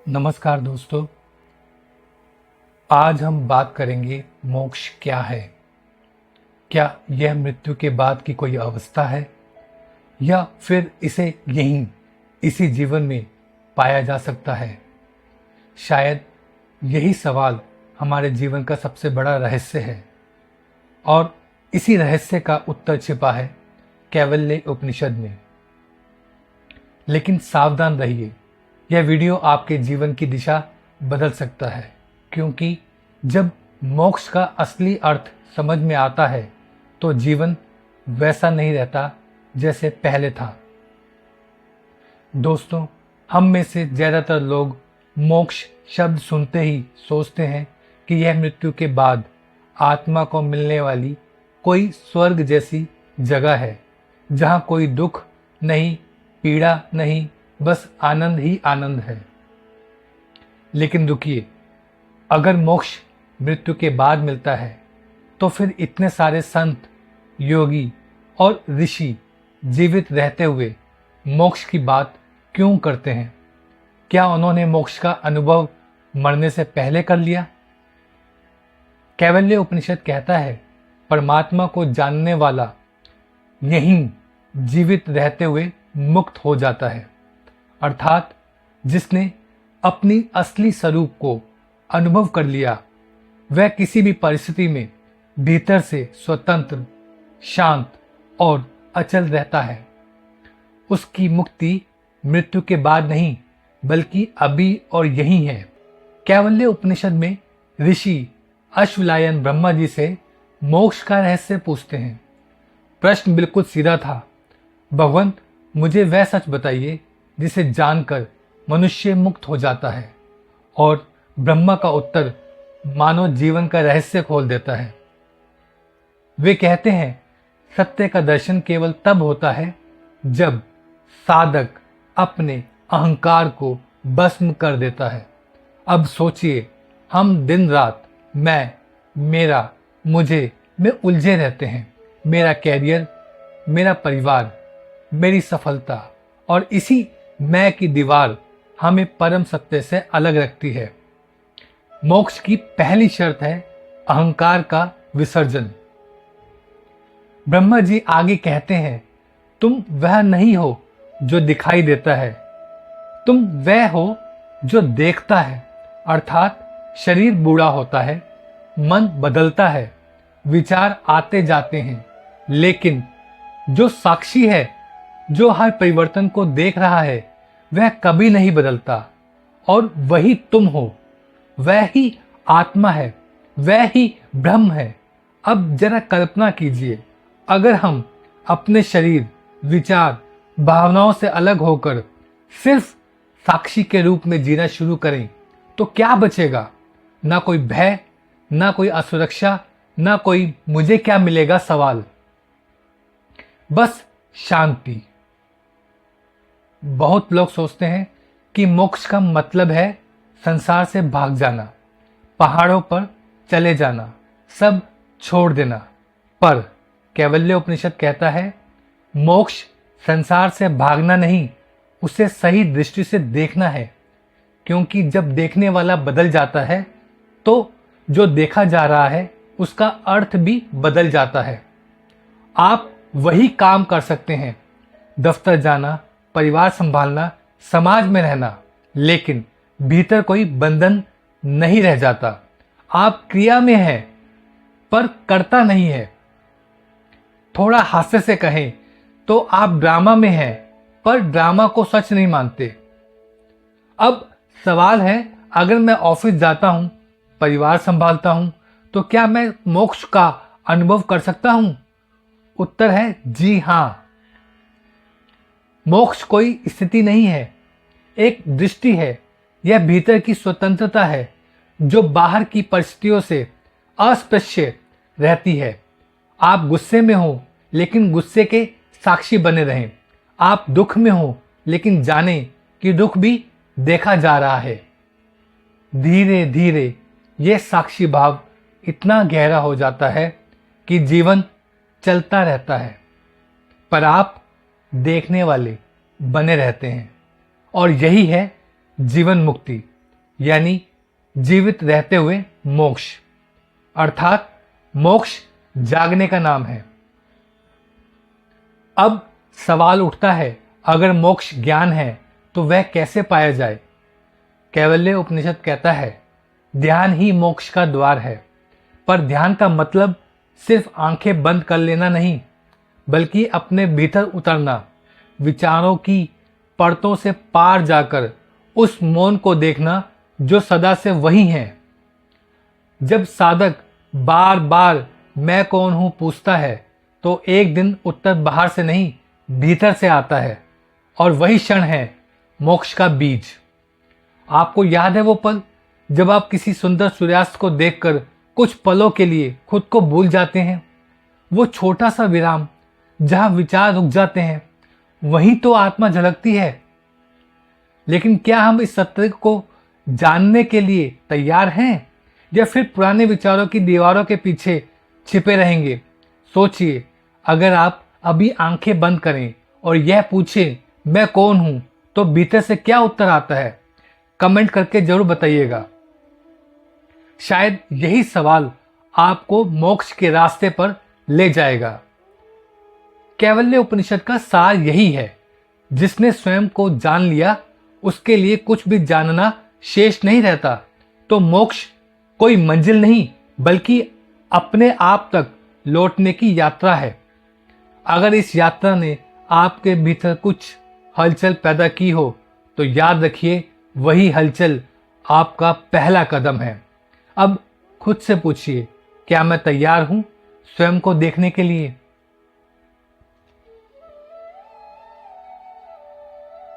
नमस्कार दोस्तों। आज हम बात करेंगे मोक्ष क्या है। क्या यह मृत्यु के बाद की कोई अवस्था है या फिर इसे यहीं इसी जीवन में पाया जा सकता है। शायद यही सवाल हमारे जीवन का सबसे बड़ा रहस्य है और इसी रहस्य का उत्तर छिपा है कैवल्य उपनिषद में। लेकिन सावधान रहिए, यह वीडियो आपके जीवन की दिशा बदल सकता है, क्योंकि जब मोक्ष का असली अर्थ समझ में आता है तो जीवन वैसा नहीं रहता जैसे पहले था। दोस्तों, हम में से ज़्यादातर लोग मोक्ष शब्द सुनते ही सोचते हैं कि यह मृत्यु के बाद आत्मा को मिलने वाली कोई स्वर्ग जैसी जगह है, जहाँ कोई दुख नहीं, पीड़ा नहीं, बस आनंद ही आनंद है। लेकिन रुकिए, अगर मोक्ष मृत्यु के बाद मिलता है तो फिर इतने सारे संत, योगी और ऋषि जीवित रहते हुए मोक्ष की बात क्यों करते हैं? क्या उन्होंने मोक्ष का अनुभव मरने से पहले कर लिया? कैवल्य उपनिषद कहता है, परमात्मा को जानने वाला यहीं जीवित रहते हुए मुक्त हो जाता है। अर्थात जिसने अपनी असली स्वरूप को अनुभव कर लिया, वह किसी भी परिस्थिति में भीतर से स्वतंत्र, शांत और अचल रहता है। उसकी मुक्ति मृत्यु के बाद नहीं, बल्कि अभी और यहीं है। कैवल्य उपनिषद में ऋषि अश्वलायन ब्रह्मा जी से मोक्ष का रहस्य पूछते हैं। प्रश्न बिल्कुल सीधा था, भगवंत मुझे वह सच बताइए जिसे जानकर मनुष्य मुक्त हो जाता है। और ब्रह्मा का उत्तर मानव जीवन का रहस्य खोल देता है। वे कहते हैं, सत्य का दर्शन केवल तब होता है जब साधक अपने अहंकार को भस्म कर देता है। अब सोचिए, हम दिन रात मैं, मेरा, मुझे में उलझे रहते हैं। मेरा कैरियर, मेरा परिवार, मेरी सफलता, और इसी मैं की दीवार हमें परम सत्य से अलग रखती है। मोक्ष की पहली शर्त है अहंकार का विसर्जन। ब्रह्मा जी आगे कहते हैं, तुम वह नहीं हो जो दिखाई देता है, तुम वह हो जो देखता है। अर्थात शरीर बूढ़ा होता है, मन बदलता है, विचार आते जाते हैं, लेकिन जो साक्षी है, जो हर परिवर्तन को देख रहा है, वह कभी नहीं बदलता। और वही तुम हो, वह ही आत्मा है, वह ही ब्रह्म है। अब जरा कल्पना कीजिए, अगर हम अपने शरीर, विचार, भावनाओं से अलग होकर सिर्फ साक्षी के रूप में जीना शुरू करें तो क्या बचेगा? ना कोई भय, ना कोई असुरक्षा, ना कोई मुझे क्या मिलेगा सवाल, बस शांति। बहुत लोग सोचते हैं कि मोक्ष का मतलब है संसार से भाग जाना, पहाड़ों पर चले जाना, सब छोड़ देना। पर कैवल्य उपनिषद कहता है, मोक्ष संसार से भागना नहीं, उसे सही दृष्टि से देखना है। क्योंकि जब देखने वाला बदल जाता है तो जो देखा जा रहा है उसका अर्थ भी बदल जाता है। आप वही काम कर सकते हैं, दफ्तर जाना, परिवार संभालना, समाज में रहना, लेकिन भीतर कोई बंधन नहीं रह जाता। आप क्रिया में हैं पर करता नहीं है। थोड़ा हास्य से कहें तो आप ड्रामा में हैं पर ड्रामा को सच नहीं मानते। अब सवाल है, अगर मैं ऑफिस जाता हूं, परिवार संभालता हूं, तो क्या मैं मोक्ष का अनुभव कर सकता हूं? उत्तर है जी हां। मोक्ष कोई स्थिति नहीं है, एक दृष्टि है। यह भीतर की स्वतंत्रता है जो बाहर की परिस्थितियों से अस्पृश्य रहती है। आप गुस्से में हो लेकिन गुस्से के साक्षी बने रहें। आप दुख में हो लेकिन जानें कि दुख भी देखा जा रहा है। धीरे धीरे यह साक्षी भाव इतना गहरा हो जाता है कि जीवन चलता रहता है, पर आप देखने वाले बने रहते हैं। और यही है जीवन मुक्ति। यानी जीवित रहते हुए मोक्ष, अर्थात मोक्ष जागने का नाम है। अब सवाल उठता है, अगर मोक्ष ज्ञान है तो वह कैसे पाया जाए? कैवल्य उपनिषद कहता है, ध्यान ही मोक्ष का द्वार है। पर ध्यान का मतलब सिर्फ आंखें बंद कर लेना नहीं, बल्कि अपने भीतर उतरना, विचारों की परतों से पार जाकर उस मौन को देखना जो सदा से वही है। जब साधक बार बार मैं कौन हूं पूछता है, तो एक दिन उत्तर बाहर से नहीं, भीतर से आता है, और वही क्षण है मोक्ष का बीज। आपको याद है वो पल जब आप किसी सुंदर सूर्यास्त को देखकर कुछ पलों के लिए खुद को भूल जाते हैं? वो छोटा सा विराम जहां विचार रुक जाते हैं, वहीं तो आत्मा झलकती है। लेकिन क्या हम इस सत्य को जानने के लिए तैयार हैं, या फिर पुराने विचारों की दीवारों के पीछे छिपे रहेंगे? सोचिए, अगर आप अभी आंखें बंद करें और यह पूछें मैं कौन हूं, तो भीतर से क्या उत्तर आता है? कमेंट करके जरूर बताइएगा। शायद यही सवाल आपको मोक्ष के रास्ते पर ले जाएगा। कैवल्य उपनिषद का सार यही है, जिसने स्वयं को जान लिया उसके लिए कुछ भी जानना शेष नहीं रहता। तो मोक्ष कोई मंजिल नहीं, बल्कि अपने आप तक लौटने की यात्रा है। अगर इस यात्रा ने आपके भीतर कुछ हलचल पैदा की हो, तो याद रखिए वही हलचल आपका पहला कदम है। अब खुद से पूछिए, क्या मैं तैयार हूं स्वयं को देखने के लिए?